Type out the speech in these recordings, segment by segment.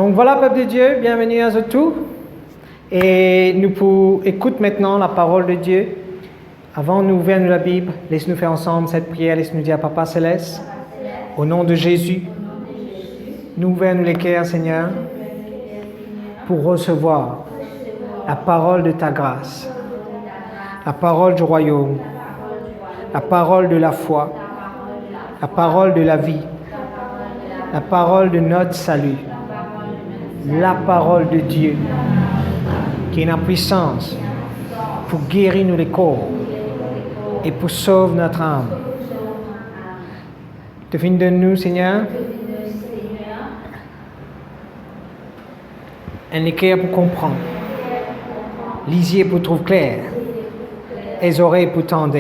Donc voilà, peuple de Dieu, bienvenue à vous tous. Et nous pour écouter maintenant la parole de Dieu. Avant nous ouvrir la Bible, laisse-nous faire ensemble cette prière, laisse-nous dire Papa Céleste, au nom de Jésus, nous ouvrons les cœurs, Seigneur, pour recevoir la parole de ta grâce, la parole du royaume, la parole de la foi, la parole de la vie, la parole de notre salut, la parole de Dieu qui est la puissance pour guérir nous les corps et pour sauver notre âme. Define de nous, Seigneur, un éclair pour comprendre, les yeux pour trouver clair, les oreilles pour tendre.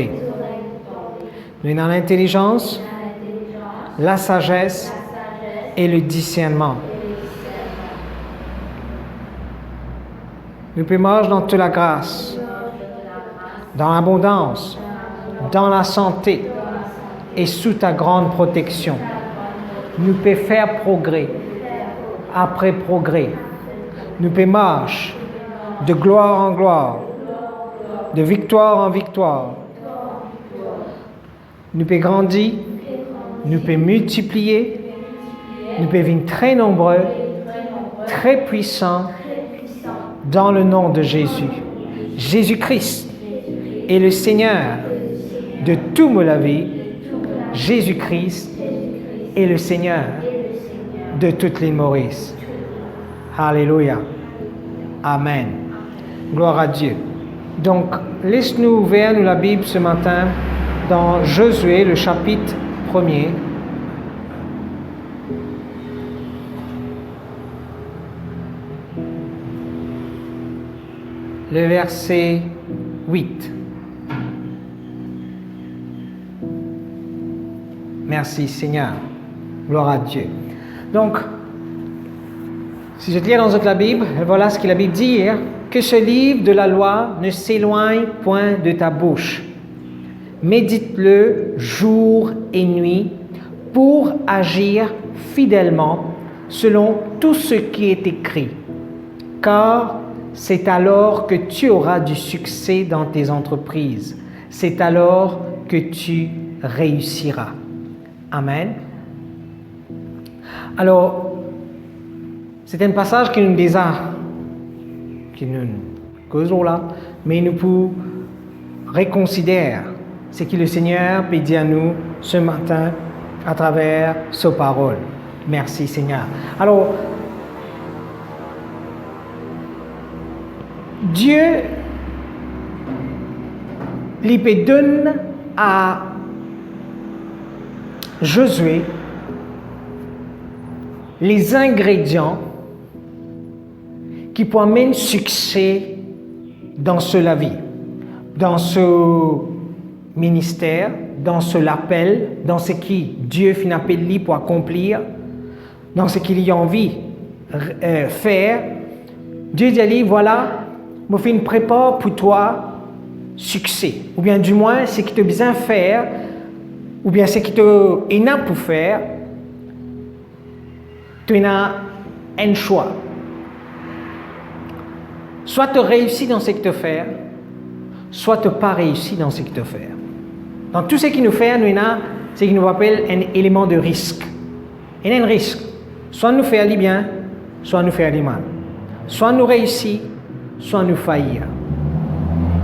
Nous avons l'intelligence, la sagesse et le discernement. Nous pouvons marcher dans toute la grâce, dans l'abondance, dans la santé et sous ta grande protection. Nous pouvons faire progrès après progrès. Nous pouvons marcher de gloire en gloire, de victoire en victoire. Nous pouvons grandir, nous pouvons multiplier, nous pouvons devenir très nombreux, très puissants dans le nom de Jésus. Jésus-Christ est le Seigneur de toute ma vie. Jésus-Christ est le Seigneur de toutes les Maurices. Alléluia. Amen. Gloire à Dieu. Donc, laisse-nous ouvrir la Bible ce matin dans Josué, le chapitre 1er. Le verset 8. Merci Seigneur. Gloire à Dieu. Donc, si je te lis dans la Bible, voilà ce que la Bible dit hier. Que ce livre de la loi ne s'éloigne point de ta bouche. Médite-le jour et nuit pour agir fidèlement selon tout ce qui est écrit. Car c'est alors que tu auras du succès dans tes entreprises. C'est alors que tu réussiras. Amen. Alors, c'est un passage qui nous dit qui nous causons là, mais nous pouvons reconsidérer ce que le Seigneur peut dire à nous ce matin à travers sa parole. Merci Seigneur. Alors, Dieu lui donne à Josué les ingrédients qui pourraient amener succès dans la vie, dans ce ministère, dans ce appel, dans ce qui Dieu finit appelé pour accomplir, dans ce qu'il a envie de faire. Dieu dit à lui, voilà, je fais une prépa pour toi, succès. Ou bien du moins, ce que tu as besoin de faire, ou bien ce que tu as pour faire, tu as un choix. Soit tu réussis dans ce que tu fais, soit tu n'as pas réussi dans ce que tu fais. Dans tout ce qui nous fait, nous avons ce qu'on appelle un élément de risque. Il y a un risque. Soit nous faire du bien, soit nous faire du mal. Soit nous réussir, soit nous faillir.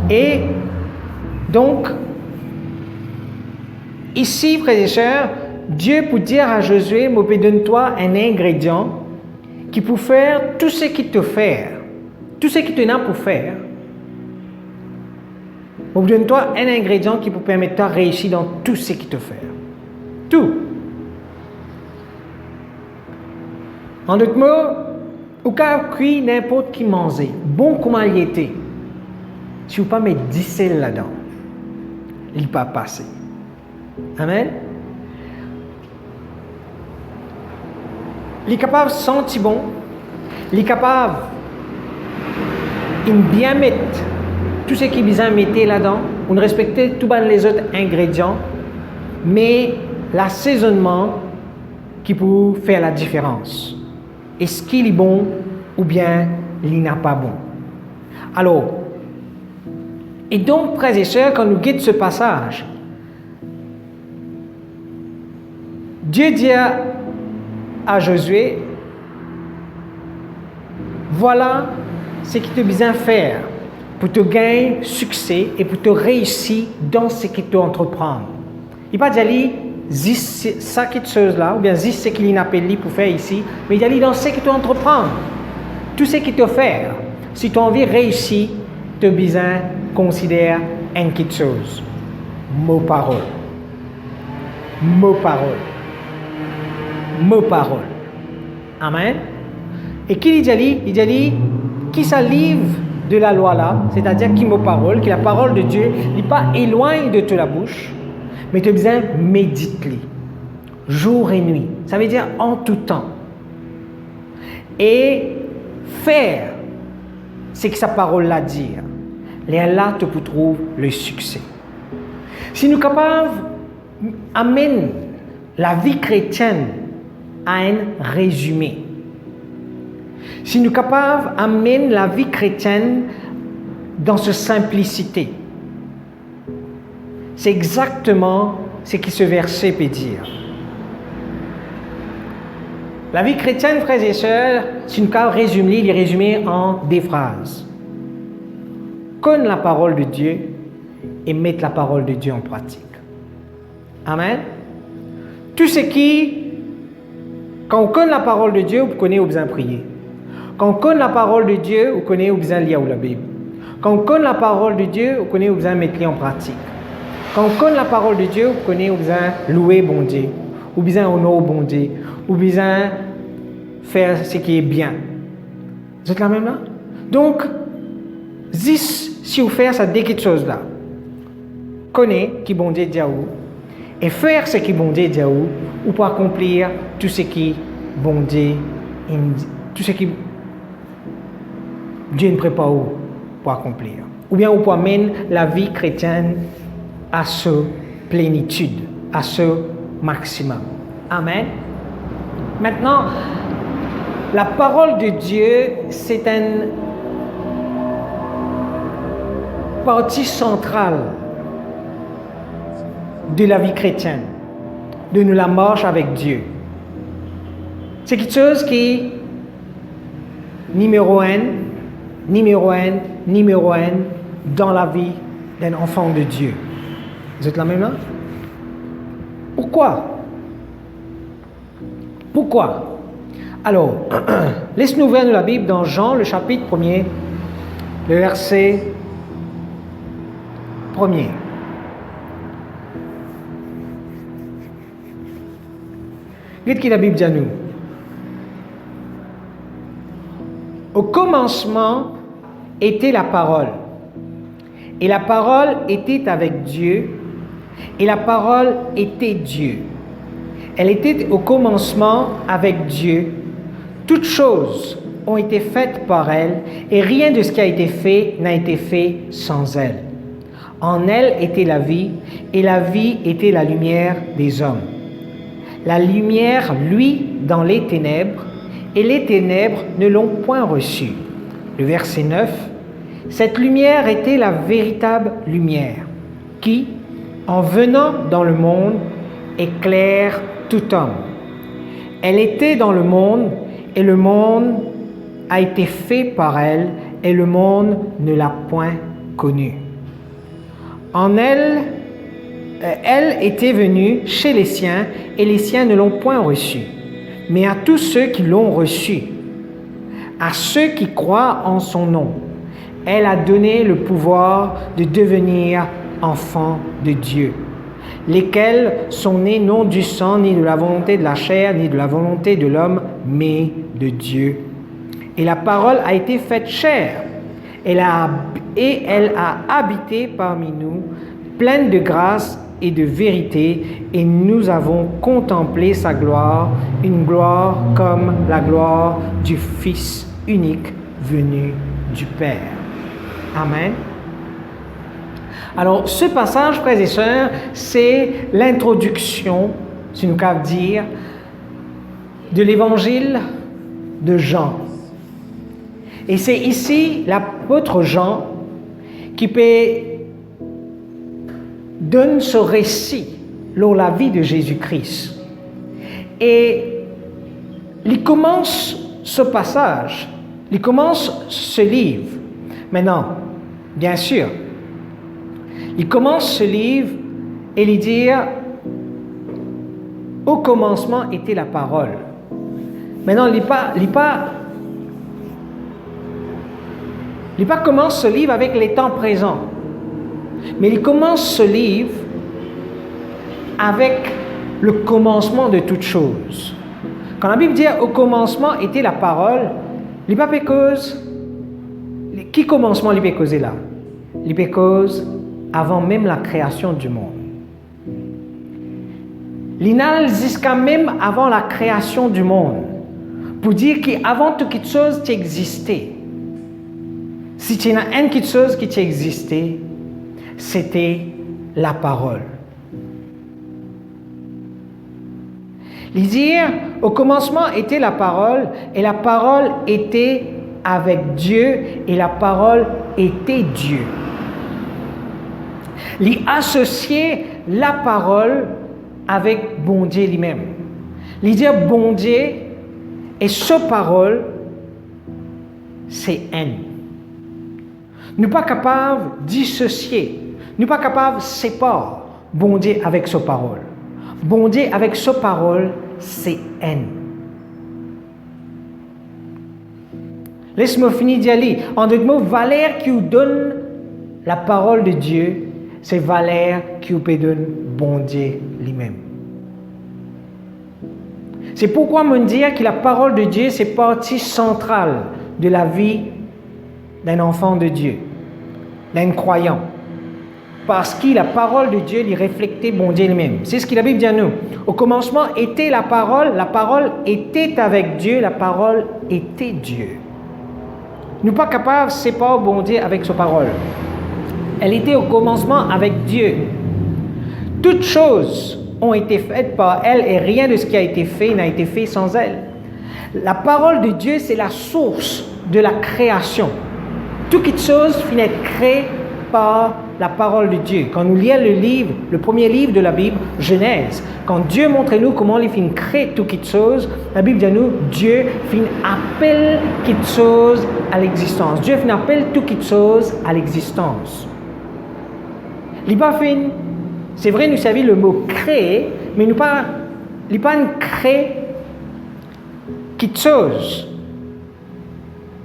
Et donc, ici, frères et sœurs, Dieu peut dire à Josué, donne-toi un ingrédient qui peut faire tout ce qu'il te fait, tout ce qu'il te n'a pour faire. Donne-toi un ingrédient qui peut permettre de réussir dans tout ce qu'il te fait. Tout. En d'autres mots, au cas où n'importe qui mangeait, bon comment il était, si vous ne pas mettre 10 sel là-dedans, il ne va pas passer. Amen. Il est capable de sentir bon, il est capable de bien mettre tout ce qui est besoin de mettre là-dedans, on respecte tous les autres ingrédients, mais l'assaisonnement qui peut faire la différence. est-ce qu'il est bon ou bien il n'est pas bon. Alors, et donc, frères et sœurs, quand nous guide ce passage, Dieu dit à Josué, voilà ce qu'il te besoin de faire pour te gagner succès et pour te réussir dans ce que tu entreprends. Il va dire, zis ça qui chose là, ou bien zis ce qu'il appelle pour faire ici, mais il dit dans ce que tu entreprends, tout ce qu'il te fait, si tu as envie de réussir, tu as besoin de considérer une petite chose. Mot parole. Mot parole. Mot parole. Amen. Et qui il dit, qui ça livre de la loi là, c'est-à-dire qui mot parole, qui la parole de Dieu, n'est pas éloigne de ta bouche, mais tu as besoin de méditer, jour et nuit. Ça veut dire en tout temps. Et faire ce que sa parole l'a dit. Et là, tu peux trouver le succès. Si nous sommes capables d'amener la vie chrétienne à un résumé, si nous sommes capables d'amener la vie chrétienne dans sa simplicité, c'est exactement ce que ce verset peut dire. La vie chrétienne, frères et sœurs, si nous sommes résumés, il est résumé en des phrases. Connaître la parole de Dieu et mettre la parole de Dieu en pratique. Amen. Tout ce qui, quand on connaît la parole de Dieu, vous connaissez où besoin de prier. Quand on connaît la parole de Dieu, vous connaissez où besoin de lire la Bible. Quand on connaît la parole de Dieu, vous connaissez où besoin de mettre en pratique. Quand on connaît la parole de Dieu, vous connaissez où besoin de louer bon Dieu, ou besoin d'honorer bon Dieu, ou besoin de faire ce qui est bien. Vous êtes là même là? Donc, si vous faites ces deux choses-là, connaître qui bon Dieu dit à vous, et faire ce qui bon Dieu dit à vous, ou pour accomplir tout ce qui bon Dieu, tout ce qui Dieu ne prépare pour accomplir. Ou bien vous pouvez amener la vie chrétienne à sa plénitude, à ce maximum. Amen. Maintenant, la parole de Dieu, c'est une partie centrale de la vie chrétienne, de nous la marche avec Dieu. C'est quelque chose qui est numéro un dans la vie d'un enfant de Dieu. Vous êtes là même là? Pourquoi? Pourquoi? Alors, laisse-nous ouvrir la Bible dans Jean, le chapitre 1er, le verset 1er. Qu'est-ce que la Bible dit à nous? Au commencement était la parole, et la parole était avec Dieu, et la parole était Dieu. Elle était au commencement avec Dieu. Toutes choses ont été faites par elle, et rien de ce qui a été fait n'a été fait sans elle. En elle était la vie, et la vie était la lumière des hommes. La lumière, lui, dans les ténèbres, et les ténèbres ne l'ont point reçue. Le verset 9, cette lumière était la véritable lumière, qui, en venant dans le monde, éclaire tout homme. Elle était dans le monde, et le monde a été fait par elle, et le monde ne l'a point connue. En elle, elle était venue chez les siens, et les siens ne l'ont point reçue. Mais à tous ceux qui l'ont reçue, à ceux qui croient en son nom, elle a donné le pouvoir de devenir enfants de Dieu, lesquels sont nés non du sang, ni de la volonté de la chair, ni de la volonté de l'homme, mais de Dieu. Et la parole a été faite chair, et elle a habité parmi nous, pleine de grâce et de vérité, et nous avons contemplé sa gloire, une gloire comme la gloire du Fils unique venu du Père. Amen. Alors, ce passage, frères et sœurs, c'est l'introduction, si nous pouvons dire, de l'évangile de Jean. Et c'est ici l'apôtre Jean qui donne ce récit lors de la vie de Jésus-Christ. Et il commence ce passage, il commence ce livre. Maintenant, bien sûr, il commence ce livre et il dit « Au commencement était la parole ». Maintenant, il pas commence ce livre avec les temps présents, mais il commence ce livre avec le commencement de toutes choses. Quand la Bible dit « Au commencement était la parole », il pas cause. Qui commencement il peut causer là? Il peut cause avant même la création du monde. L'inal jusqu'à même avant la création du monde, pour dire qu'avant toute chose tu existais. Si tu as une quelque chose qui existait, c'était la parole. Il dit, au commencement était la parole, et la parole était avec Dieu, et la parole était Dieu. Il associait la parole avec bon Dieu lui-même. Il dit, bon Dieu, et sa parole, c'est un. Nous ne sommes pas capables de dissocier, nous ne sommes pas capables de séparer bon Dieu avec sa parole. Bon Dieu avec sa parole, c'est un. Laisse-moi finir d'y aller. En d'autres mots, valeur qui vous donne la parole de Dieu, c'est valeur qui vous donne bon Dieu lui-même. C'est pourquoi me dire que la parole de Dieu, c'est partie centrale de la vie d'un enfant de Dieu, d'un croyant. Parce que la parole de Dieu, il reflète bon Dieu lui-même. C'est ce que la Bible dit à nous. Au commencement était la parole était avec Dieu, la parole était Dieu. Nous ne sommes pas capables de séparer bon Dieu avec sa parole. Elle était au commencement avec Dieu. Toutes choses ont été faites par elle et rien de ce qui a été fait n'a été fait sans elle. La parole de Dieu, c'est la source de la création. Toute chose finit être créée par la parole de Dieu. Quand nous lisons le premier livre de la Bible, Genèse, quand Dieu montre à nous comment il finit créer toute chose, la Bible dit à nous, Dieu finit appelle toute chose à l'existence. Dieu finit appelle toute chose à l'existence. C'est vrai, nous savons le mot créer, mais nous pas créer quelque chose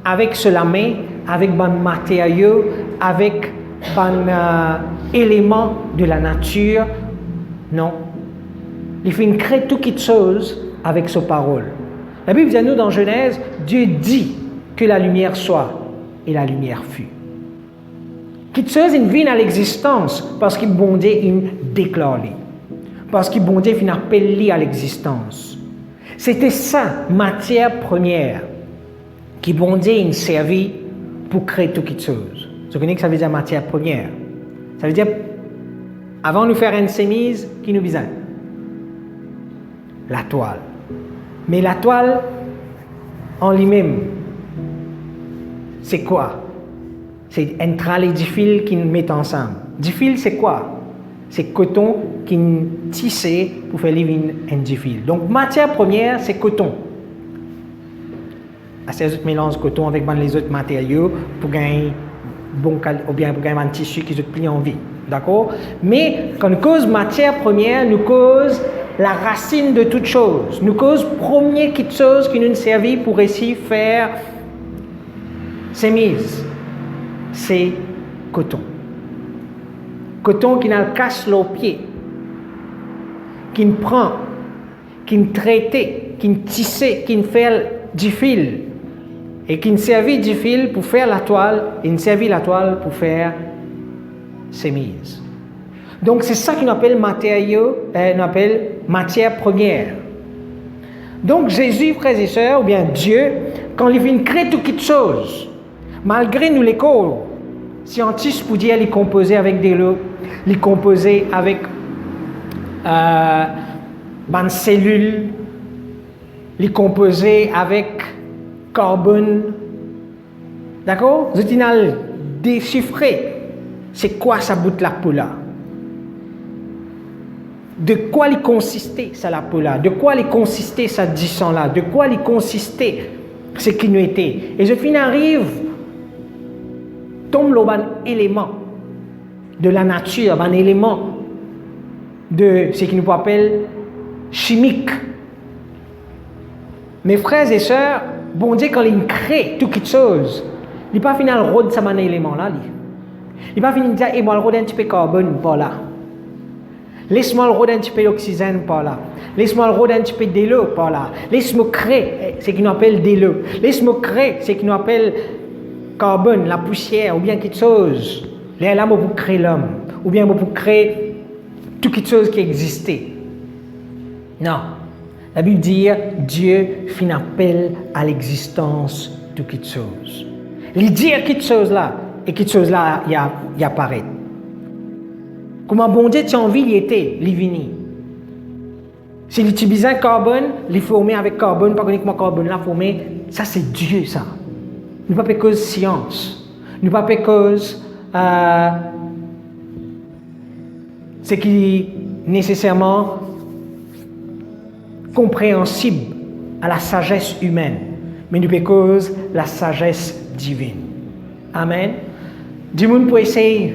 avec cela main, avec bon matériaux, avec bon élément de la nature. Non. Il fait créer toute chose avec sa parole. La Bible dit à nous dans Genèse, Dieu dit que la lumière soit, et la lumière fut. Quelque chose vient à l'existence parce que bon Dieu déclare. Parce que bon Dieu appelle à l'existence. C'était ça, matière première, qui bon Dieu servi pour créer toute chose. Vous connaissez que ça veut dire matière première? Ça veut dire, avant de nous faire une chemise, qui nous besoin? La toile. Mais la toile, en lui-même, c'est quoi? C'est un tralé de fil qui nous met ensemble. Du fil, c'est quoi? C'est coton qui nous tissé pour faire un du fil. Donc, matière première, c'est coton. Assez autres mélange coton avec les autres matériaux pour gagner ou bien pour gagner un tissu qui se plie en vie. D'accord? Mais quand nous cause matière première, nous cause la racine de toute chose. Nous cause premier quelque chose qui nous servit pour essayer de faire chemise. C'est coton. Coton qui nous casse les pieds, qui nous prend, qui nous traite, qui nous tisse, qui nous fait du fil, et qui nous servit du fil pour faire la toile, et nous servit la toile pour faire chemise. Donc c'est ça qu'on appelle matière première. Donc Jésus, frères et sœurs, ou bien Dieu, quand il vient créer toute chose, malgré nous l'école scientifique pour dire, il est composé avec des lots, il est composé avec des cellules, il est composé avec carbone. D'accord? Vous avez déchiffré c'est quoi ça bout la peau là. De quoi il consistait ça la peau là? De quoi il consistait ça 10 ans là? De quoi il consistait ce qui nous était? Et je finis arrive, tombe un élément de la nature, un élément de ce qui nous appelle chimique. Mes frères et sœurs, bon Dieu, quand il crée toute chose, il n'est pas fini à rôder ça, un élément-là. Il n'est pas fini de dire, moi, le rôder un petit peu de carbone, pas là. Laisse-moi le rôder un petit peu d'oxygène, pas là. Laisse-moi le rôder un petit peu de l'eau, pas là. Laisse-moi créer ce qu'il nous appelle de l'eau. Laisse-moi créer ce qu'il nous appelle carbone, la poussière, ou bien quelque chose. Là, pour créer l'homme, ou bien pour créer toute chose qui existait. Non. La Bible dit, Dieu fait un appel à l'existence de quelque chose. Il dit quelque chose là, et quelque chose là, il apparaît. Comment bon Dieu, tu as envie, il était, il vini. S'il utilise un carbone, il formé avec carbone, pas uniquement carbone, là, formé, ça c'est Dieu, ça. Nous pas cause science. Nous pas cause ce qui est nécessairement compréhensible à la sagesse humaine, mais nous cause la sagesse divine. Amen. Du monde pour essayer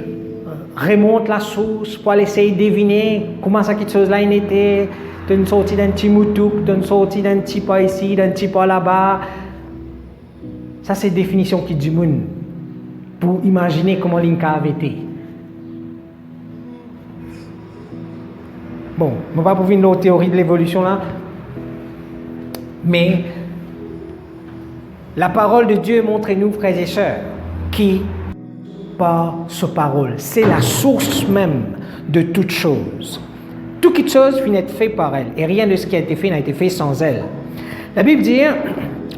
remonte la source, pour essayer de deviner comment ça quelque chose là il était, d'une sortie d'un petit moutouk, d'une sortie d'un petit pas ici, d'un petit pas là-bas. Ça c'est définition qui du monde pour imaginer comment l'Inca avait été. Bon, on ne va pas pouvoir une autre théorie de l'évolution là, mais la parole de Dieu montre-nous, frères et sœurs, qui par sa parole, c'est la source même de toute chose. Toute chose finit d'être fait par elle, et rien de ce qui a été fait n'a été fait sans elle. La Bible dit,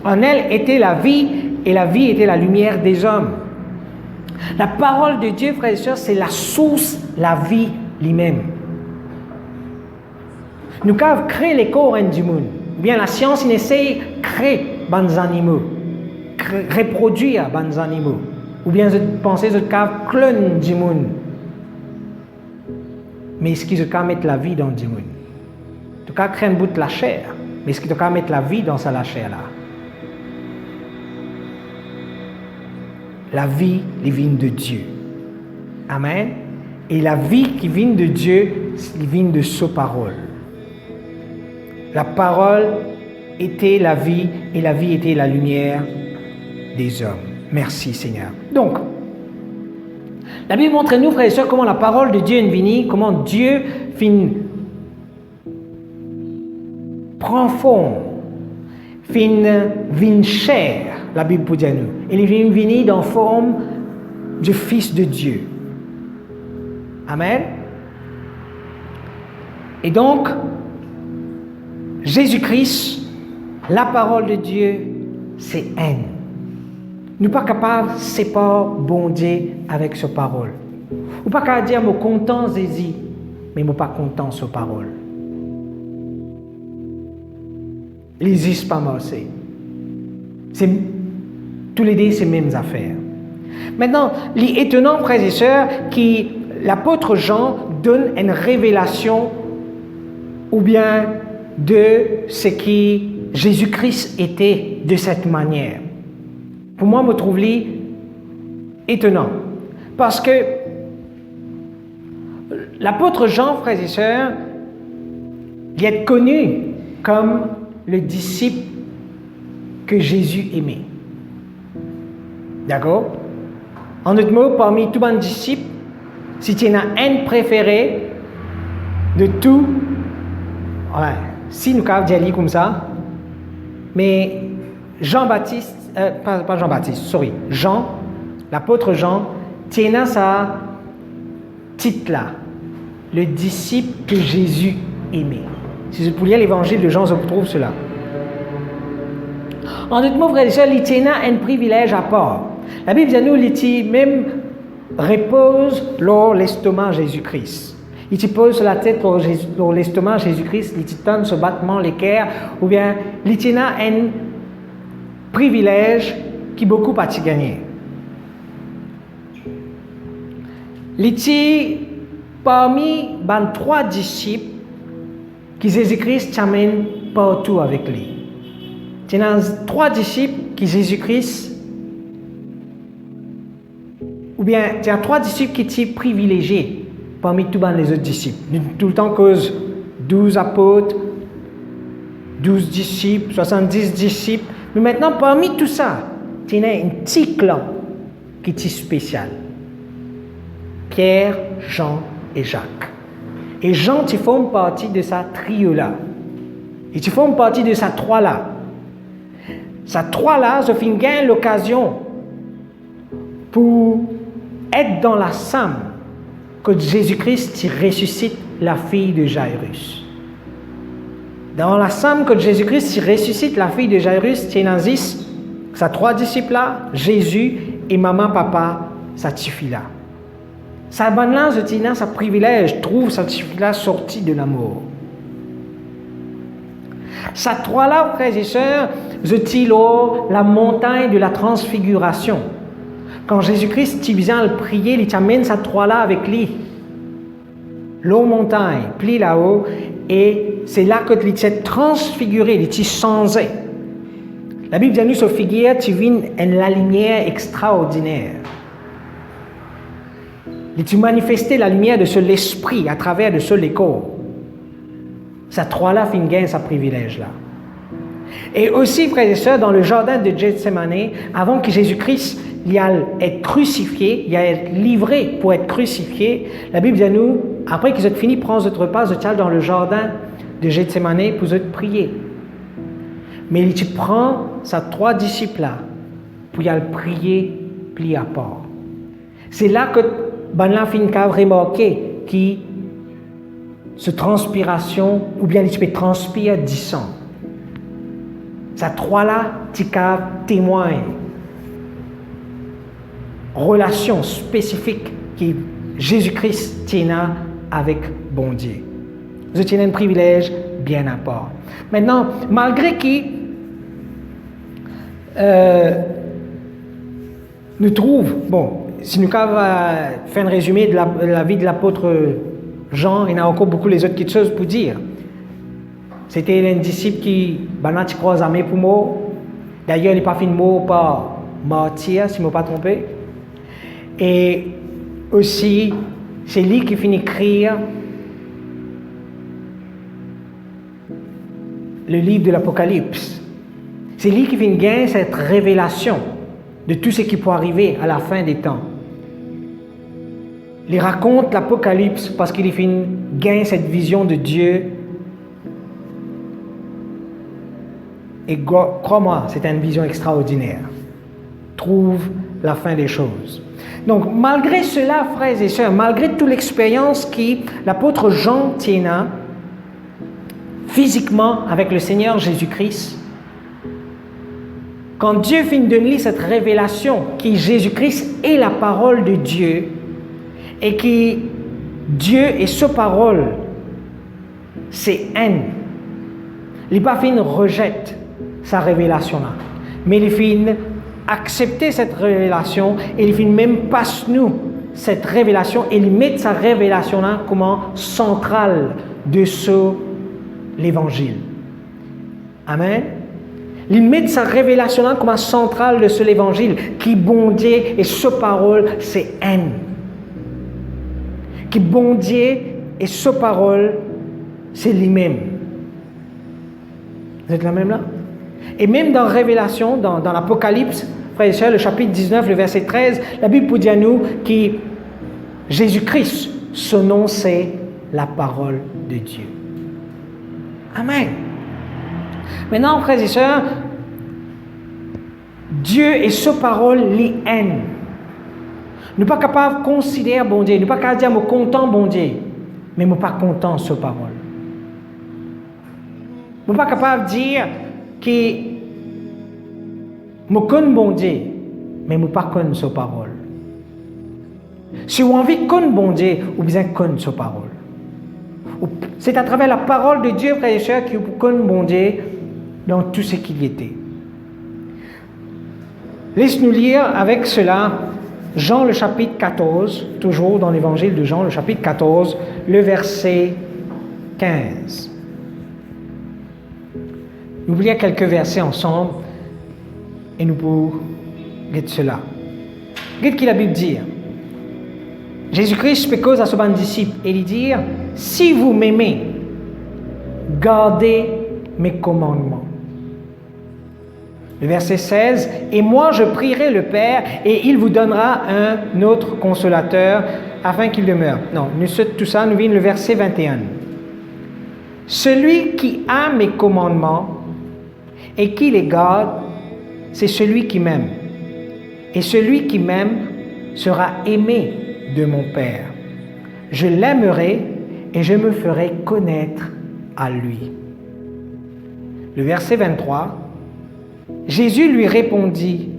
en elle était la vie, et la vie était la lumière des hommes. La parole de Dieu, frères et sœurs, c'est la source, la vie lui-même. Nous avons créé les corps du monde. Ou bien la science, il essaie de créer des animaux, reproduire des animaux. Ou bien je pensais que je clone du monde. Mais est-ce que je peux mettre la vie dans du monde? Tu peux créer un bout de la chair, mais est-ce que tu peux mettre la vie dans la chair là? La vie, elle vient de Dieu. Amen. Et la vie qui vient de Dieu, elle vient de sa parole. La parole était la vie, et la vie était la lumière des hommes. Merci Seigneur. Donc, la Bible montre à nous, frères et sœurs, comment la parole de Dieu est venue, comment Dieu prend forme, vient chair, la Bible pour dire nous. Il est venu dans la forme du Fils de Dieu. Amen. Et donc, Jésus-Christ, la parole de Dieu, c'est haine. Nous ne sommes pas capables de séparer bon Dieu avec sa parole. Nous ne sommes pas capables de dire, je suis content, Jésus, mais je ne suis pas content de sa parole. Il n'existe pas marché. Tous les deux, c'est les mêmes affaires. Maintenant, il est étonnant, frères et sœurs, que l'apôtre Jean donne une révélation ou bien de ce que Jésus-Christ était de cette manière. Pour moi, je me trouve étonnant. Parce que l'apôtre Jean, frères et sœurs, il est connu comme le disciple que Jésus aimait. D'accord? En d'autres mots, parmi tous les disciples, si tu en as un préféré de tout, ouais, si nous avons dit comme ça, mais Jean-Baptiste, pas Jean-Baptiste, sorry, Jean, l'apôtre Jean, tient sa titre là, le disciple que Jésus aimait. Si je pouvais lire l'évangile de Jean, je trouve cela. En d'autres mots, frères et sœurs, il tient un privilège à part. La Bible dit nous, il même repose lors l'estomac Jésus-Christ. Il te pose sur la tête lors l'estomac Jésus-Christ, il te donne ce battement, l'équerre, ou bien il tient privilège qui beaucoup a gagné. Les parmi les 3 disciples qui Jésus-Christ t'amène partout avec lui. Il y a 3 disciples qui Jésus-Christ, ou bien il y a 3 disciples qui étaient privilégiés parmi tous les autres disciples. Tout le temps cause 12 apôtres, 12 disciples, 70 disciples. Mais maintenant, parmi tout ça, il y a un petit clan qui est spécial. Pierre, Jean et Jacques. Et Jean, tu font partie de sa trio-là. Et tu font partie de sa 3-là. Sa 3-là, ça fait gagner l'occasion pour être dans la somme que Jésus-Christ ressuscite la fille de Jairus. Dans la somme que Jésus-Christ ressuscite la fille de Jairus, tu as sa 3 disciples-là, Jésus et maman, papa, sa fille-là. Sa bonne-là, sa privilège, trouve sa fille-là sortie de la mort. Sa 3-là, frères et sœurs, la montagne de la transfiguration. Quand Jésus-Christ vient le prier, il t'amène sa 3-là avec lui. L'eau montagne, plie là-haut, et c'est là que il s'est transfiguré, il s'est changé. La Bible dit nous, ce figure, tu vis la lumière extraordinaire. Il tu manifesté la lumière de l'esprit à travers de l'écho. Sa 3-là fin gain sa privilège là. Et aussi, frères et sœurs, dans le jardin de Gethsemane, avant que Jésus-Christ il a être crucifié, il a être livré pour être crucifié, la Bible dit à nous, après qu'ils ont fini de prendre votre repas, ils sont dans le jardin de Gethsemane pour prier. Mais il prend ses 3 disciples là pour y aller prier, plier à part. C'est là que Banla Finka a remarqué que ce transpiration, ou bien il peut transpirer du sang. Ces 3-là, tu témoigne. Relation spécifique que Jésus-Christ tient avec bon Dieu. Vous avez un privilège bien à part. Maintenant, malgré que nous trouvons, bon, si nous va faire un résumé de la vie de l'apôtre Jean, il y a encore beaucoup les autres petites choses pour dire. C'était un disciple qui, tu crois à mes pour moi. D'ailleurs, il n'est pas fait de mot par martyr, si je ne me pas trompé. Et aussi, c'est lui qui finit d'écrire le livre de l'Apocalypse. C'est lui qui finit de gagner cette révélation de tout ce qui peut arriver à la fin des temps. Il raconte l'Apocalypse parce qu'il finit de gagner cette vision de Dieu. Et crois-moi, c'est une vision extraordinaire. Trouve la fin des choses. Donc, malgré cela, frères et sœurs, malgré toute l'expérience que l'apôtre Jean tient physiquement avec le Seigneur Jésus-Christ, quand Dieu finit de donner cette révélation que Jésus-Christ est la parole de Dieu et que Dieu et sa parole, c'est haine, il pas fin rejette sa révélation-là, mais il fin accepter cette révélation et il finit même passe-nous cette révélation et il met sa révélation-là comme centrale de l'évangile. Amen. Il met sa révélation-là comme centrale de l'évangile qui bon Dieu et sa parole c'est haine. Qui bon Dieu et sa parole c'est lui-même. Vous êtes la même là? Et même dans Révélation, dans l'Apocalypse, frères et sœurs, le chapitre 19, le verset 13, la Bible dit à nous que Jésus-Christ, son nom, c'est la parole de Dieu. Amen. Maintenant, frères et sœurs, Dieu et sa parole les haine. Nous ne sommes pas capables de considérer bon Dieu, nous ne sommes pas capables de dire, je suis content bon Dieu, mais je ne suis pas content de sa parole. Nous ne sommes pas capables de dire que je connais bon Dieu, mais je ne pas connais sa parole. Si vous avez envie de connaître bon Dieu, vous besoin de connaître sa parole. C'est à travers la parole de Dieu, frères et sœurs, que vous connaissez bon Dieu dans tout ce qu'il y était. Laisse-nous lire avec cela Jean le chapitre 14, toujours dans l'évangile de Jean le chapitre 14, le verset 15. Nous voulons lire quelques versets ensemble et nous pouvons lire cela. Regardez ce que la Bible dit. Jésus-Christ fait cause à son disciple et lui dit, si vous m'aimez, gardez mes commandements. Le verset 16, et moi je prierai le Père et il vous donnera un autre consolateur afin qu'il demeure. Non, nous tout ça, nous vient le verset 21. Celui qui a mes commandements et qui les garde, c'est celui qui m'aime. Et celui qui m'aime sera aimé de mon Père. Je l'aimerai et je me ferai connaître à lui. Le verset 23, Jésus lui répondit,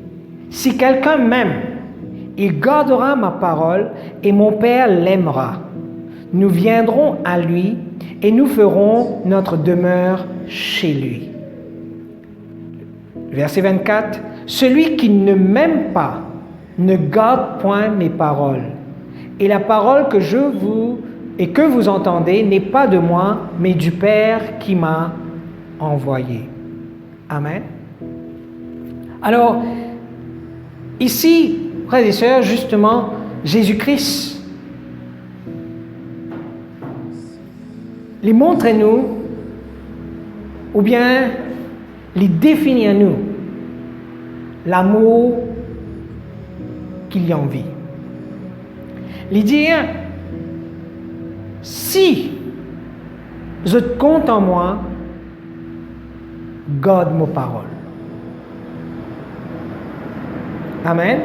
si quelqu'un m'aime, il gardera ma parole et mon Père l'aimera. Nous viendrons à lui et nous ferons notre demeure chez lui. Verset 24, celui qui ne m'aime pas ne garde point mes paroles. Et la parole que que vous entendez n'est pas de moi, mais du Père qui m'a envoyé. Amen. Alors, ici, frères et sœurs, justement, Jésus-Christ les montre à nous, ou bien les définit à nous, l'amour qu'il y a envie. Les dire, si je compte en moi, garde mes paroles. Amen.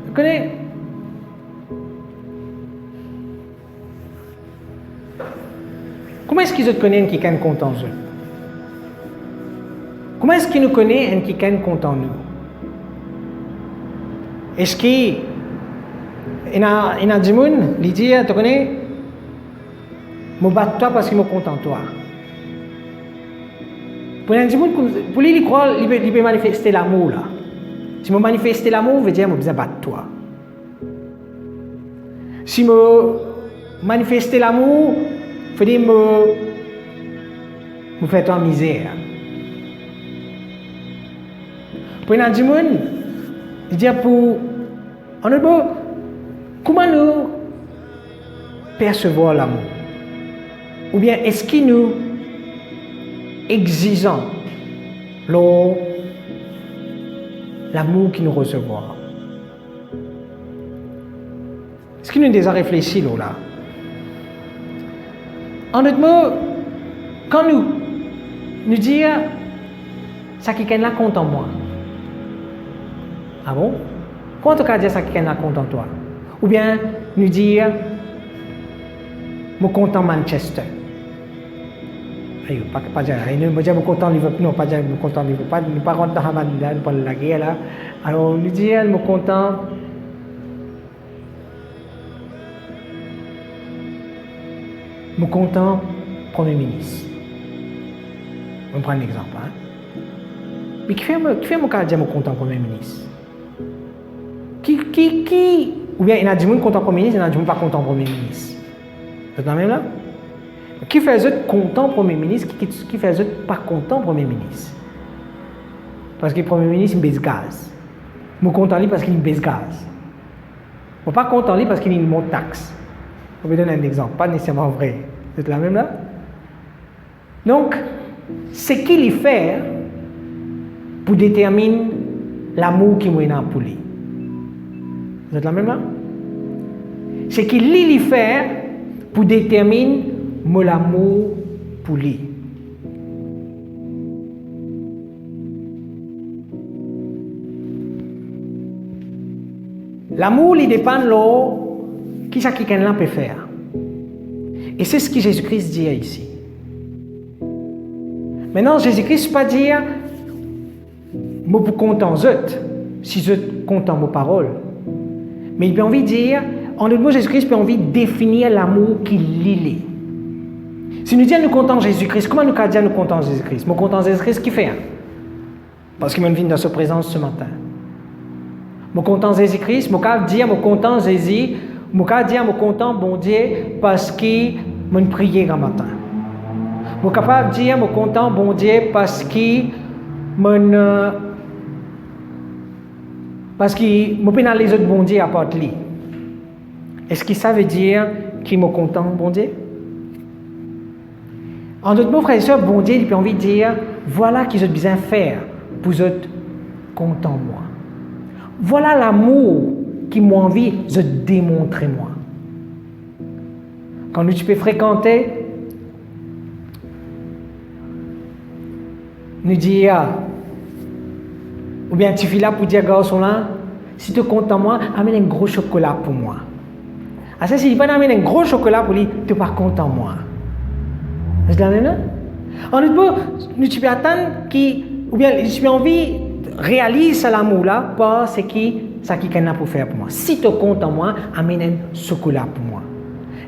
Vous connaissez? Comment est-ce qu'ils connaissent un qui est content eux? Comment est-ce qu'ils nous connaissent un qui est content nous? Est-ce qu'il y a des gens qui disent, tu connais, je me bats toi parce que je suis content de toi. Pour lui, il croit qu'il peut manifester l'amour. Là. Si je manifeste l'amour, veut dire que je besoin de battre toi. Si je manifeste l'amour, veut dire que je fais toi en misère. Pour les gens, il dit en autre mot, comment nous percevons l'amour? Ou bien est-ce qu'il nous exigeant l'amour qu'il nous recevons? Est-ce qu'il nous déjà réfléchi là? En d'autres mots, quand nous disons ça qui est là compte en moi. Ah bon? Quand on dit ça qui est là compte en toi? Ou bien nous dire je suis content Manchester. Pas dire, je suis content Liverpool, non, pas dire je suis content Liverpool, nous ne pas rentrer dans la guerre là. Alors nous dire je suis content. Je suis content Premier ministre. On prend un exemple. Hein? Mais qui fait mon cas dire je suis content Premier ministre? Qui ou bien il y a des gens qui sont contents Premier ministre, il y a des gens qui ne sont pas contents Premier ministre. Vous êtes dans le même là? Qui fait eux content Premier ministre, qui fait eux pas content Premier ministre? Parce que le Premier ministre il baisse gaz. Je suis content parce qu'il baisse gaz. Je ne suis pas content parce qu'il monte taxe. Je vais vous donner un exemple, pas nécessairement vrai. Vous êtes là même là? Donc, ce qu'il y fait pour déterminer l'amour qui est dans pour lui. Vous êtes là même là? Ce qu'il y fait pour déterminer mon amour pour lui. L'amour, il dépend de qui ça quelqu'un peut faire. Et c'est ce que Jésus-Christ dit ici. Maintenant, Jésus-Christ ne pas dire je suis content si je suis content de mes paroles. Mais il peut envie de dire, en d'autres mots, Jésus-Christ peut envie de définir l'amour qu'il lit. Si nous disons nous comptons Jésus-Christ, comment nous disons nous comptons Jésus-Christ? Nous comptons Jésus-Christ qui fait? Parce qu'il m'a venu dans sa présence ce matin. Nous comptons Jésus-Christ, nous dire nous comptons Jésus, nous dire nous comptons bon Dieu parce qu'il m'a prié un matin. Nous capable de dire nous comptons bon Dieu parce qu'il m'a pénal les autres bon Dieu à part lui. Est-ce que ça veut dire qu'il m'a content bon Dieu? En d'autres mots, frères et sœurs, bon Dieu, il a envie de dire, voilà ce qu'ils ont besoin de faire pour être content moi. Voilà l'amour qui m'a envie de démontrer moi. Quand tu peux fréquenter, nous dire, ou bien tu fais là pour dire, garçon là, si tu es content moi, amène un gros chocolat pour moi. Ah ça, si tu pas amène un gros chocolat pour lui, tu n'es pas content moi. C'est la même là? En d'autres mots, nous tu peux attendre ou bien tu peux envie réalise l'amour là, pas ce qui a pour faire pour moi. Si tu es content moi, amène un chocolat pour moi.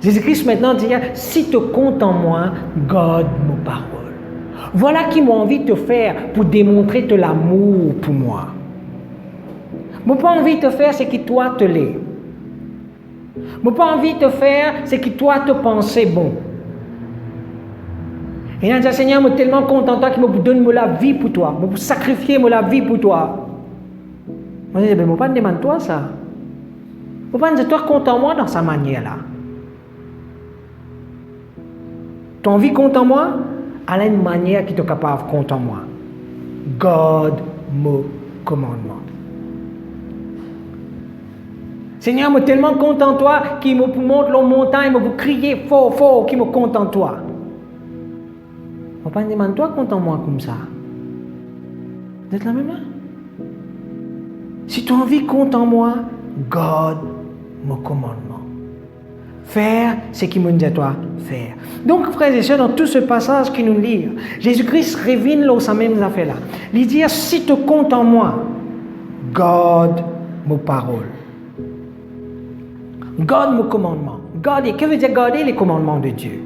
Jésus-Christ maintenant dit, si tu es content moi, garde mes paroles. Voilà qui m'a envie de te faire pour démontrer de l'amour pour moi. Je n'ai pas envie de te faire ce qui toi te l'est. Je n'ai pas envie de te faire ce qui toi te pensais bon. Et il a dit, Seigneur, je suis tellement content toi qu'il me donne la vie pour toi. Je vais sacrifier la vie pour toi. Moi, je dis, mais je ne vais pas te demander toi ça. Je ne vais pas dire, toi content moi dans sa manière-là. Tu as envie content moi? À une manière qui est capable de content moi. Garde mes commandements. Seigneur, je suis tellement content de toi qu'il me montre la montagne, il me crier fort, fort, qu'il me content de toi. Je ne vais pas demander toi content de moi comme ça. Vous êtes la même là? Si tu as envie content de moi, garde mes commandements. Faire ce qu'il me dit à toi faire. Donc, frères et sœurs, dans tout ce passage qui nous lit, Jésus-Christ révèle ces mêmes affaires-là. Il dit, si tu comptes en moi, garde mes paroles. Garde mes commandements. Garde, que veut dire garder les commandements de Dieu?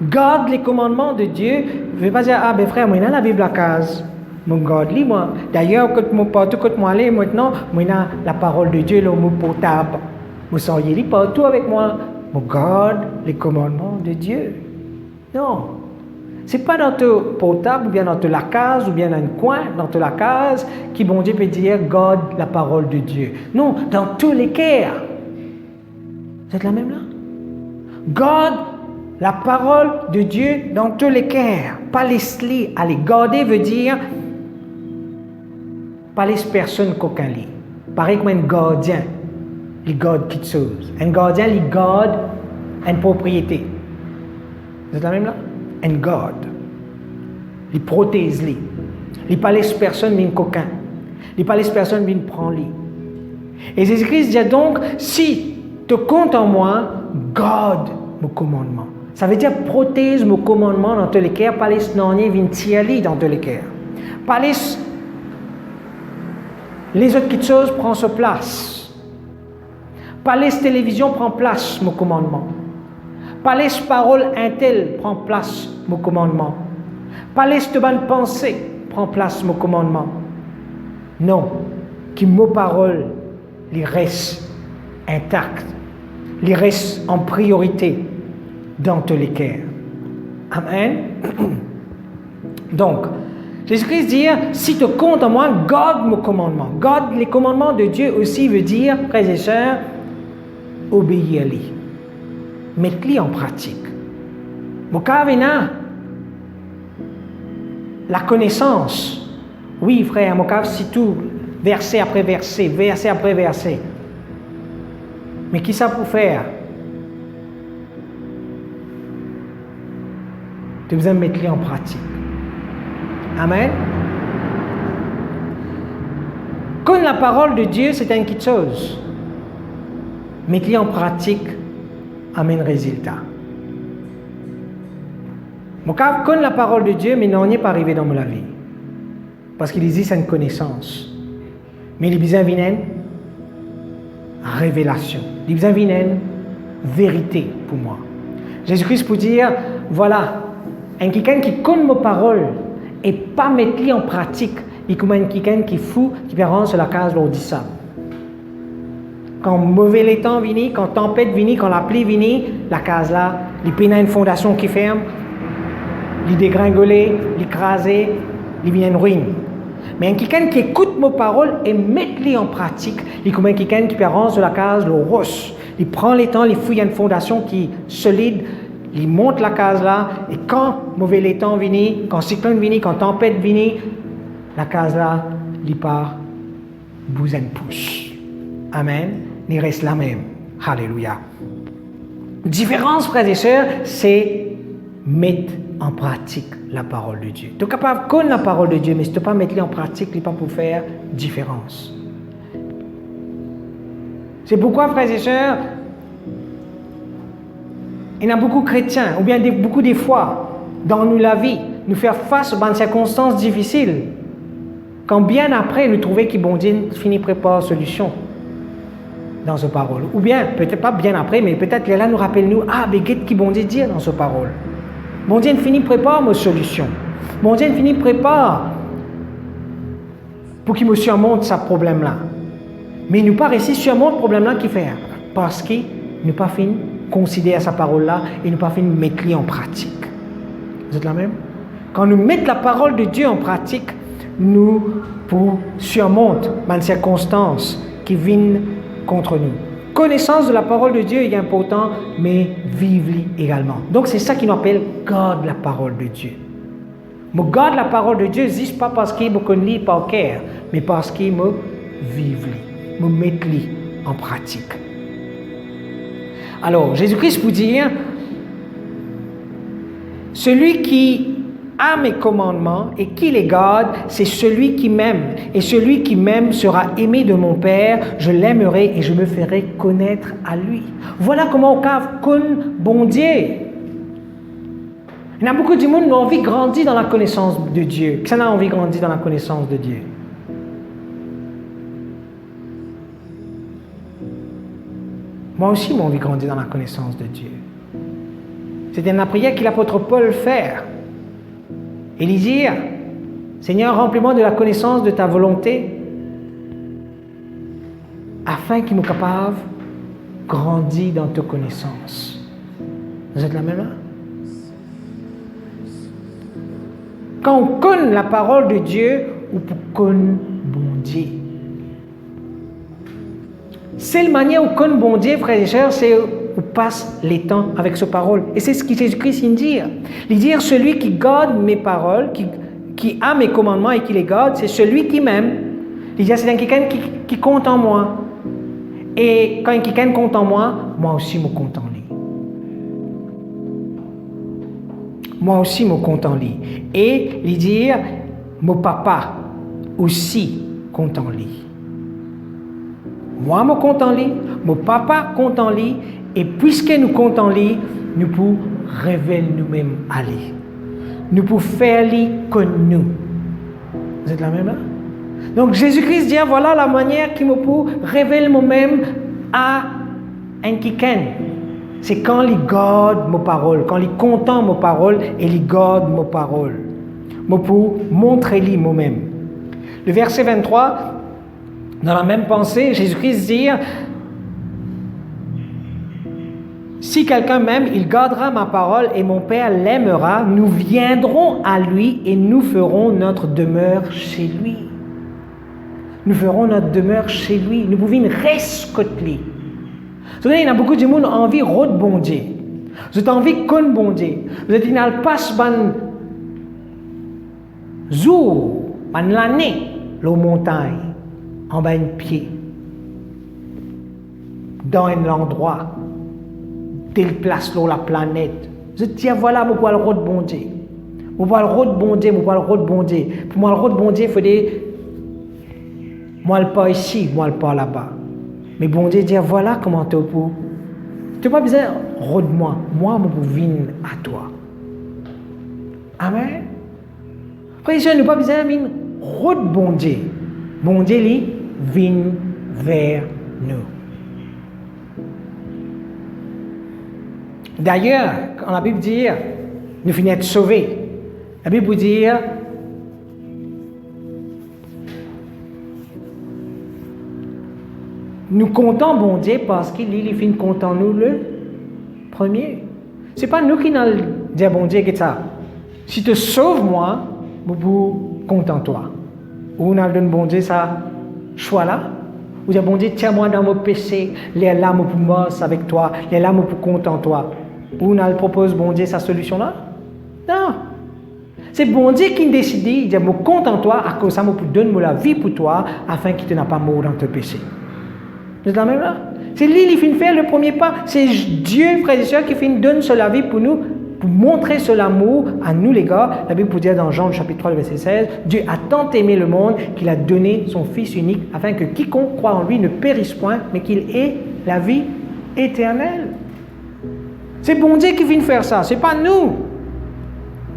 Garde les commandements de Dieu. Je ne vais pas dire, ah ben frère, moi, il y a la Bible à case. Je garde les moi. D'ailleurs, partout que moi aller maintenant, moi, il y a la parole de Dieu, le mot portable. Vous seriez partout avec moi. Je garde les commandements de Dieu. Non. Ce n'est pas dans ton portable, ou bien dans la case, ou bien dans un coin, dans la case, qui bon Dieu peut dire garde la parole de Dieu. Non, dans tous les cœurs. Vous êtes la même là? Garde la parole de Dieu dans tous les cœurs. Pas les aller garder veut dire pas les personnes qu'aucun lit. Pareil comme un gardien. Il garde quelque chose. Un gardien, il garde une propriété. Vous êtes la même là? Un garde. Il protège lui. Il ne laisse personne venir coquin. Il ne laisse personne venir prendre lui. Et Jésus-Christ dit donc, si tu comptes en moi, garde mes commandements. Ça veut dire protège mes commandements dans tous les cœurs. Pas laisse n'ennuyer venir tirer dans tous les cœurs. Pas laisse les autres choses prennent sa place. Pas laisse télévision prend place, mon commandement. Pas laisse parole intel prend place, mon commandement. Pas laisse de bonne pensée prend place, mon commandement. Non, que mes paroles les restent intactes, les restent en priorité dans tous les cœurs. Amen. Donc, Jésus-Christ dit, si tu comptes en moi, garde mes commandements. Garde les commandements de Dieu aussi veut dire, frères et sœurs, obéir à lui. Mettre-les en pratique. Mon la connaissance. Oui, frère, mon cas, c'est tout. Verset après verset, verset après verset. Mais qui ça pour faire? Tu as besoin de mettre-les en pratique. Amen. Comme la parole de Dieu, c'est une petite chose. Mettre-les en pratique amène résultat. Mon cas, comme la parole de Dieu, mais non, on n'y est pas arrivé dans ma vie. Parce qu'il existe une connaissance. Mais il y a besoin d'une révélation. Il y a besoin d'une vérité pour moi. Jésus-Christ pour dire, voilà, un quelqu'un qui connaît mes paroles et pas mettre en pratique, il est comme un quelqu'un qui est fou, qui peut rendre sur la case l'ordissable. Quand mauvais les temps viennent, quand tempête viennent, quand la pluie vient, la case là, il peine une fondation qui ferme, il dégringoler, il écraser, il vient une ruine. Mais un quelqu'un qui écoute mes paroles et met les en pratique, il est comme un quelqu'un qui peut rendre sur la case le roche. Il prend les temps, il fouille une fondation qui est solide, il monte la case là, et quand mauvais les temps viennent, quand cyclone vient, quand tempête vient, la case là, il part, bouge une pousse. Amen. Il reste la même. Alléluia. Différence, frères et sœurs, c'est mettre en pratique la parole de Dieu. Tu es capable de connaître la parole de Dieu, mais si tu ne pas mettre en pratique, tu ne pas pour faire différence. C'est pourquoi, frères et sœurs, il y a beaucoup de chrétiens, ou bien beaucoup de fois, dans nous la vie, nous faire face aux circonstances difficiles, quand bien après, nous trouvons que bon Dieu finit préparer solution dans ce parole. Ou bien, peut-être pas bien après, mais peut-être là nous rappelle-nous, mais qu'est-ce que bon Dieu dit dans ce parole? Bon Dieu finit prépare nos solutions. Bon Dieu finit prépare pour qu'il me surmonte ce problème-là. Mais nous pas réussi surmonter ce problème-là qu'il fait. Parce qu'il nous pas fini considérer sa parole-là et nous pas fini mettre en pratique. Vous êtes la même? Quand nous mettons la parole de Dieu en pratique, nous pour surmonter les circonstances qui viennent contre nous. Connaissance de la parole de Dieu est important, mais vivre-la également. Donc c'est ça qui nous appelle garde la parole de Dieu. Mais garde la parole de Dieu, n'est pas parce qu'il me connaît par cœur, mais parce qu'il me vivre-la, me mettre-la en pratique. Alors, Jésus-Christ vous dit, celui qui a mes commandements et qui les garde, c'est celui qui m'aime. Et celui qui m'aime sera aimé de mon Père, je l'aimerai et je me ferai connaître à lui. Voilà comment on connaît bon Dieu. Il y a beaucoup de monde qui ont envie de grandir dans la connaissance de Dieu. Qui en a envie de grandir dans la connaissance de Dieu? Moi aussi, j'ai envie de grandir dans la connaissance de Dieu. C'était la prière que l'apôtre Paul fait. Et lui dire, Seigneur, remplis-moi de la connaissance de ta volonté, afin qu'il me capable de grandir dans ta connaissance. Vous êtes la même là? Quand on connaît la parole de Dieu, on peut connaître bon Dieu. Seule manière où on connaît bon Dieu, frères et sœurs, c'est on passe les temps avec sa parole. Et c'est ce que Jésus-Christ dit. Il dit, celui qui garde mes paroles, qui a mes commandements et qui les garde, c'est celui qui m'aime. Il dit, c'est quelqu'un qui compte en moi. Et quand quelqu'un compte en moi, moi aussi je compte en lui. Moi aussi je compte en lui. Et il dit, mon papa aussi compte en lui. Moi je compte en lui, mon papa compte en lui. Et puisque nous comptons lui, nous pouvons révéler nous-mêmes à lui. Nous pouvons faire lui comme nous. Vous êtes la même là? Donc Jésus-Christ dit, voilà la manière qu'il me peut révéler moi-même à un quelqu'un. C'est quand il garde mes paroles, quand il compte mes paroles et il garde mes paroles. Je peux montrer lui moi-même. Le verset 23, dans la même pensée, Jésus-Christ dit, si quelqu'un m'aime, il gardera ma parole et mon Père l'aimera. Nous viendrons à lui et nous ferons notre demeure chez lui. Nous ferons notre demeure chez lui. Nous pouvons rester côté lui. Vous savez, il y a beaucoup de monde qui ont envie de bon Dieu. Vous avez envie de connaître bon Dieu. Vous avez dit, il passe ban jour, ban l'année, la montagne, en bas de pied, dans un endroit. Telle place sur la planète. Je dis, voilà, je vois le rôle de bon Dieu. Je vois le rôle de bon Dieu, je vois le rôle de bon Dieu. Pour moi, le rôle de bon Dieu, il faut dire, moi, je ne pas ici, moi, je ne pas là-bas. Mais bon Dieu dit, voilà comment tu peux. Tu n'as pas besoin de rôle de moi. Moi, je peux venir à toi. Amen. Frère, je n'ai pas besoin de venir rôle de bon Dieu. Bon Dieu, lui, vient vers nous. D'ailleurs, quand la Bible dit, nous finissons d'être sauvés, la Bible dit, nous comptons bon Dieu parce qu'il finit comptant nous le premier. Ce n'est pas nous qui allons dire bon Dieu que ça. Si tu sauves moi, je peux content toi. Ou on a donné bon Dieu ça choix là. Ou dire bon Dieu tiens-moi dans mon péché, les larmes pour moi avec toi, les larmes pour content toi. Ou on a propose bon Dieu sa solution là. Non. C'est bon Dieu qui décide, il dit, je content toi, à cause de ça, je peux donner la vie pour toi, afin qu'il ne pas mort dans tes péchés. Vous êtes la même là? C'est lui qui finit faire le premier pas. C'est Dieu, frères et sœurs, qui finit donner la vie pour nous, pour montrer son amour à nous les gars. La Bible peut dire dans Jean chapitre 3, verset 16, Dieu a tant aimé le monde qu'il a donné son Fils unique, afin que quiconque croit en lui ne périsse point, mais qu'il ait la vie éternelle. C'est bon Dieu qui vient faire ça, c'est pas nous.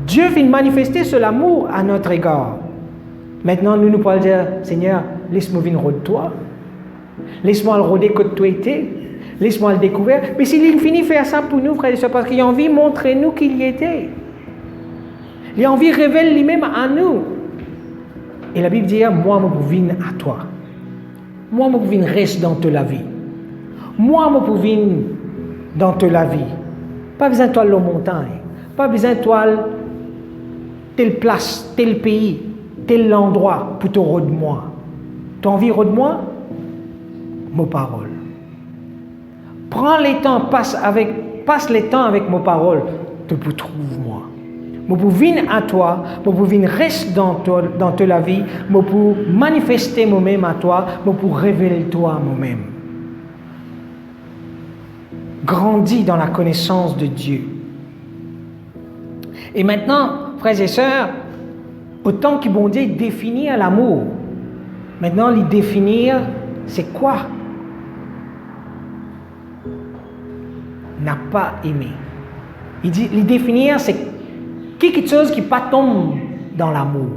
Dieu vient manifester son amour à notre égard. Maintenant, nous pouvons dire, Seigneur, laisse-moi venir de toi. Laisse-moi le rôder que tu étais. Laisse-moi le découvrir. Mais s'il finit de faire ça pour nous, frères et sœurs, parce qu'il a envie de montrer nous qu'il y était. Il a envie de révéler lui-même à nous. Et la Bible dit, moi, je viens à toi. Moi, je viens rester dans ta vie. Moi, je viens dans ta vie. Pas besoin de toi la montagne. Pas besoin de toi telle place, tel pays, tel endroit pour te rôder de moi. Tu as envie de moi? Mes paroles. Prends les temps, passe les temps avec mes paroles, te trouve moi. Je peux venir à toi, je peux venir rester dans ta vie, je peux manifester moi-même à toi, je peux révéler toi moi-même. Grandis dans la connaissance de Dieu. Et maintenant, frères et sœurs, autant que bon Dieu définit l'amour, maintenant, lui définir, c'est quoi? N'a pas aimé. Il dit, lui définir, c'est quelque chose qui pas tombe dans l'amour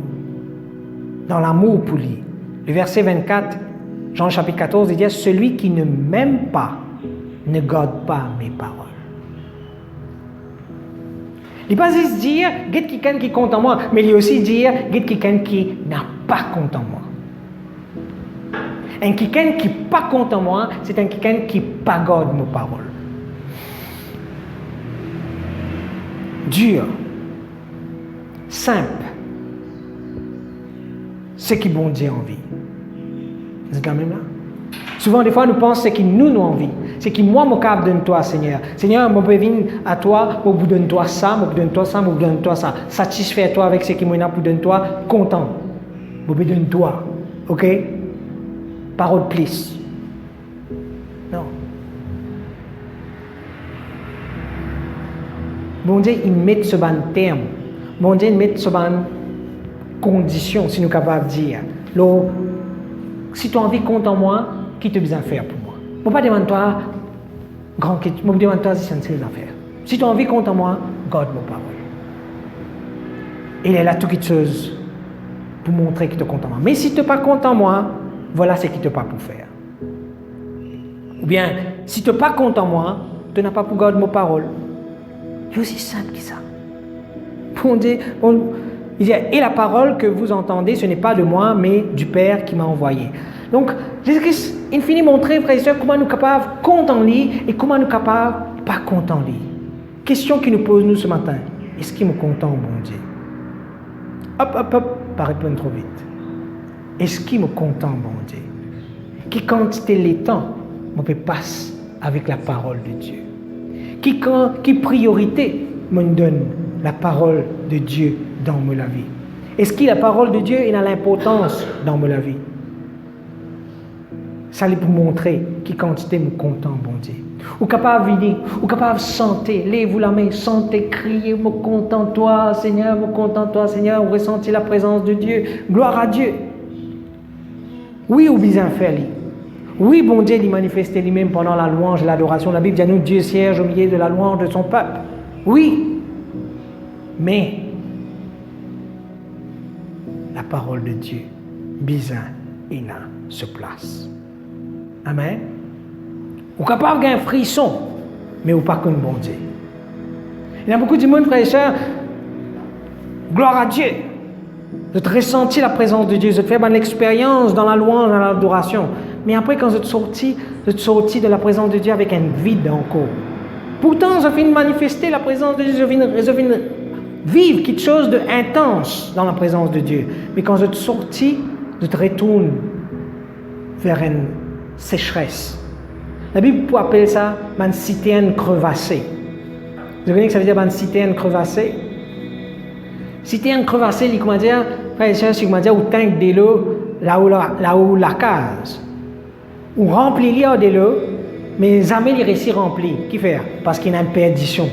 pour lui. Le verset 24, Jean chapitre 14, il dit, celui qui ne m'aime pas ne garde pas mes paroles. Il ne pas juste dire, get quelqu'un qui compte en moi, mais il aussi dire, get quelqu'un qui n'a pas compte en moi. Un quelqu'un qui n'a pas compte en moi, c'est un quelqu'un qui pas garde mes paroles. Dur, simple, ce qui bon Dieu envie. C'est quand même là. Souvent, des fois, nous pensons ce qui nous envie. C'est qui moi, mon cap donne toi, Seigneur. Seigneur, je peux venir à toi, je vous donne toi ça, je vous donne toi ça, je vous donne toi ça. Satisfais-toi avec ce qui moi pour donner toi, content. Je vous donne toi. OK? Parole plus. Non. Bon Dieu, il met ce ban terme. Bon Dieu, il met ce ban condition, si nous sommes capables de dire. Alors, si tu as envie de compter en moi, qui te besoin faire pour moi? Je ne pas demander toi, grand question, je me demande toi si c'est une affaire. Si tu as envie de compter en moi, garde mon parole. Il est là tout quelque chose pour montrer qu'il te compte en moi. Mais si tu n'es pas content en moi, voilà ce qu'il te pas pour faire. Ou bien, si tu n'es pas content en moi, tu n'as pas pour garder mon parole. C'est aussi simple que ça. Il dit, et la parole que vous entendez, ce n'est pas de moi, mais du Père qui m'a envoyé. Donc, Jésus-Christ, il finit de montrer, frères et sœurs, comment nous sommes capables de compter en lui et comment nous sommes capables de ne pas compter en lui. Question qu'il nous pose, nous, ce matin. Est-ce qu'il me content, bon Dieu? Pas répondre trop vite. Est-ce qu'il me content, bon Dieu? Qui quantité les temps, on peut passer avec la parole de Dieu? Qui priorité me donne la parole de Dieu dans ma vie? Est-ce que la parole de Dieu a l'importance dans ma vie? Ça lui pour montrer qui quantité me content, bon Dieu. Ou capable de venir, ou capable de chanter, lève-vous la main, chantez, criez, me content toi, Seigneur, me content toi, Seigneur, ou ressentir la présence de Dieu. Gloire à Dieu. Oui, ou bien faire lui. Oui, bon Dieu, il manifestait lui-même pendant la louange, l'adoration. La Bible dit à nous, Dieu siège au milieu de la louange de son peuple. Oui, mais la parole de Dieu, bizarre, il a se place. Amen. Ou capable d'un frisson, mais ou pas qu'un bon Dieu. Il y a beaucoup de monde, frères et sœurs, gloire à Dieu. Vous avez ressenti la présence de Dieu, vous avez fait une expérience dans la louange, dans l'adoration. Mais après, quand vous êtes sorti de la présence de Dieu avec un vide encore. Pourtant, vous avez manifester la présence de Dieu, vous avez vivre quelque chose d'intense dans la présence de Dieu. Mais quand vous êtes sorti, vous te retournez vers une sécheresse. La Bible peut appeler ça une citerne crevassée. Vous savez ce que ça veut dire une citerne crevassée? Citerne crevassée, il comment dire, frère et sœur, c'est comment dire, où tank de l'eau, là où la case. Ou remplit l'eau de l'eau, mais jamais il reste rempli. Qui fait? Parce qu'il y a une perdition.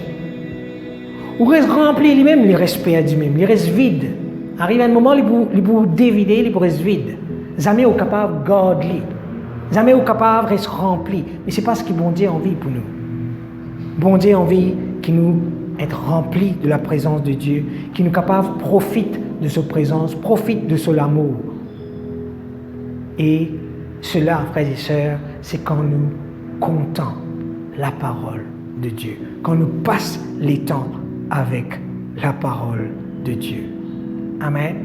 Ou reste rempli lui-même, il reste perdu même, il reste vide. Arrive un moment, il peut dévider, il reste vide. Jamais au capable de garder. Jamais au capable de rester rempli. Mais ce n'est pas ce que bon Dieu a envie pour nous. Bon Dieu a envie qu'il nous être remplis de la présence de Dieu, qu'il nous capable profite de sa présence, profite de son amour. Et cela, frères et sœurs, c'est quand nous comptons la parole de Dieu, quand nous passons les temps avec la parole de Dieu. Amen.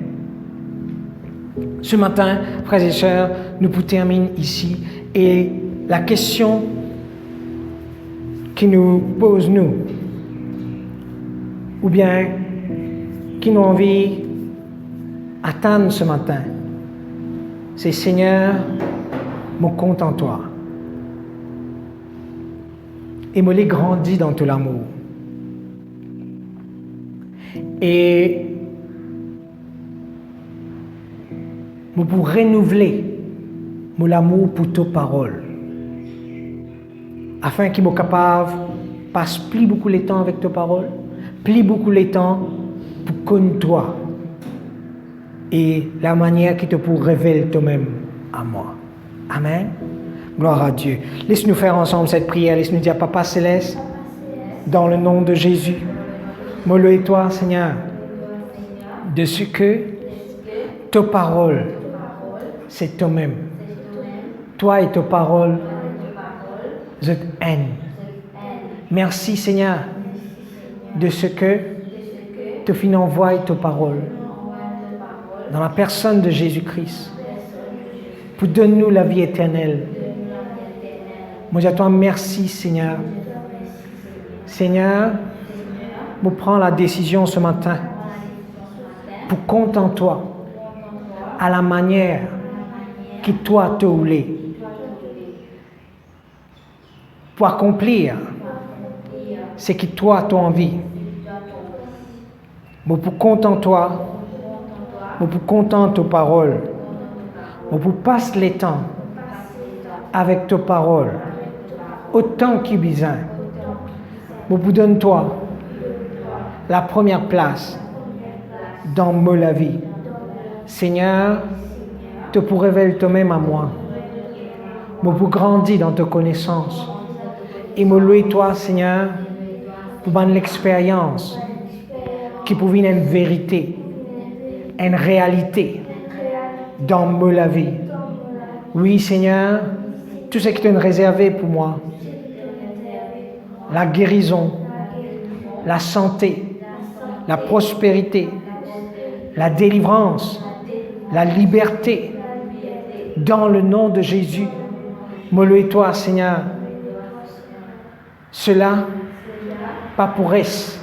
Ce matin, frères et sœurs, nous terminons ici et la question qui nous pose nous, ou bien qui nous envie attendre ce matin, c'est Seigneur, me compte en toi et me les grandis dans tout l'amour. Et pour renouveler mon amour pour tes paroles, afin qu'il me capable passe plus beaucoup de temps avec tes paroles, plus beaucoup de temps pour connaître toi et la manière qui te pour révéler toi-même à moi. Amen. Gloire à Dieu. Laisse-nous faire ensemble cette prière. Laisse-nous dire, Papa Céleste, dans le nom de Jésus, me et toi, Seigneur, de ce que tes paroles, c'est toi-même. Toi et tes paroles, je t'aime. Merci, Seigneur, de ce que tu finis envoyer tes paroles dans la personne de Jésus-Christ pour donner-nous la vie éternelle. Moi, je toi merci, Seigneur. Seigneur, je prends la décision ce matin pour compter en toi à la manière que toi te voulais pour accomplir ce que toi tu as envie. Je pour compter en toi, je pour compter en tes paroles, je pour passer le temps avec tes paroles autant qu'il besoin. Je pour donner toi la première place dans ma vie. Seigneur, te pour révéler toi-même à moi. Je pour grandir dans ta connaissance. Et me louer toi, Seigneur, pour bonne l'expérience qui peut venir une vérité, une réalité dans ma vie. Oui, Seigneur, tout ce qui est réservé pour moi, la guérison, la santé, la prospérité, la délivrance, la liberté, dans le nom de Jésus, me louer toi, Seigneur. Cela, pas pour être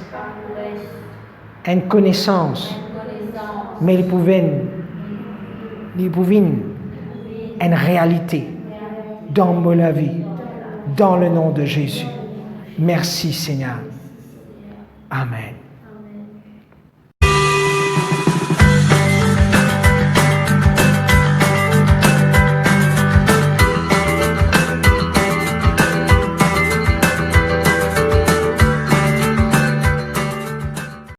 une connaissance, mais il pouvait une réalité dans ma vie, dans le nom de Jésus. Merci, Seigneur. Amen.